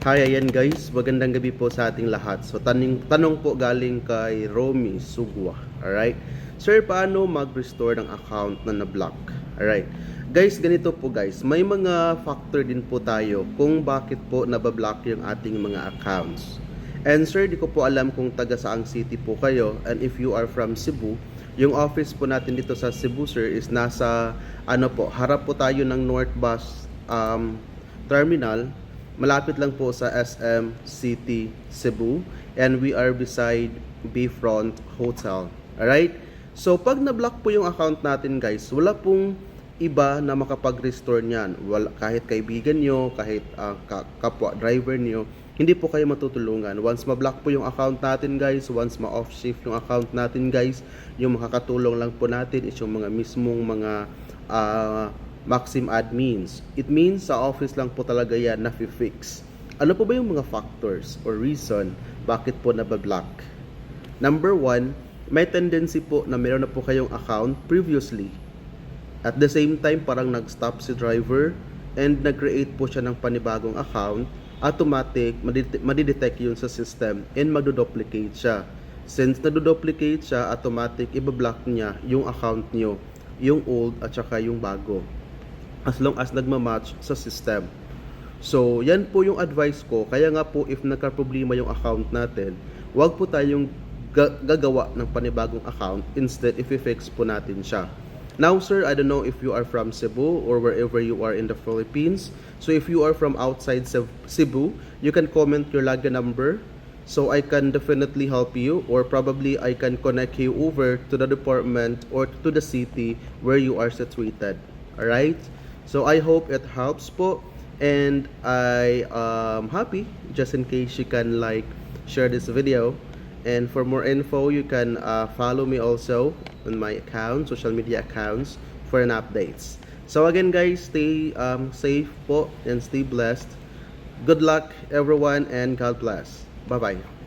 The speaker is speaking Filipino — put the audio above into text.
Hi, ayan guys, magandang gabi po sa ating lahat. So tanong po galing kay Romy Sugwa. Alright? Sir, paano mag-restore ng account na na-block? Alright. Guys, ganito po guys. May mga factor din po tayo kung bakit po nabablock yung ating mga accounts. And sir, di ko po alam kung taga saang city po kayo. And if you are from Cebu, yung office po natin dito sa Cebu sir is nasa harap po tayo ng North Bus Terminal. Malapit lang po sa SM City, Cebu, and we are beside Bayfront Hotel. Alright? So, pag na-block po yung account natin guys, wala pong iba na makapag-restore niyan. Kahit kaibigan nyo, kahit kapwa driver nyo, hindi po kayo matutulungan. Once ma-block po yung account natin guys, once ma-off shift yung account natin guys, yung makakatulong lang po natin is yung mga mismong mga Maxim admins. It means sa office lang po talaga yan na-fix. Ano po ba yung mga factors or reason bakit po nabablock? Number one, may tendency po na meron na po kayong account previously. At the same time, parang nag-stop si driver and nag-create po siya ng panibagong account. Automatic, madidetect yun sa system and magdoduplicate siya. Since nagdoduplicate siya, automatic, ibablock niya yung account nyo, yung old at saka yung bago, as long as nagmamatch sa system. So, yan po yung advice ko. Kaya nga po, if nagka-problema yung account natin, wag po tayong gagawa ng panibagong account. Instead, i-fix po natin siya. Now, sir, I don't know if you are from Cebu or wherever you are in the Philippines. So, if you are from outside Cebu, you can comment your Laga number so I can definitely help you, or probably I can connect you over to the department or to the city where you are situated. Alright? So I hope it helps po, and I am happy just in case you can share this video. And for more info, you can follow me also on my account, social media accounts, for an updates. So again guys, stay safe po and stay blessed. Good luck everyone and God bless. Bye bye.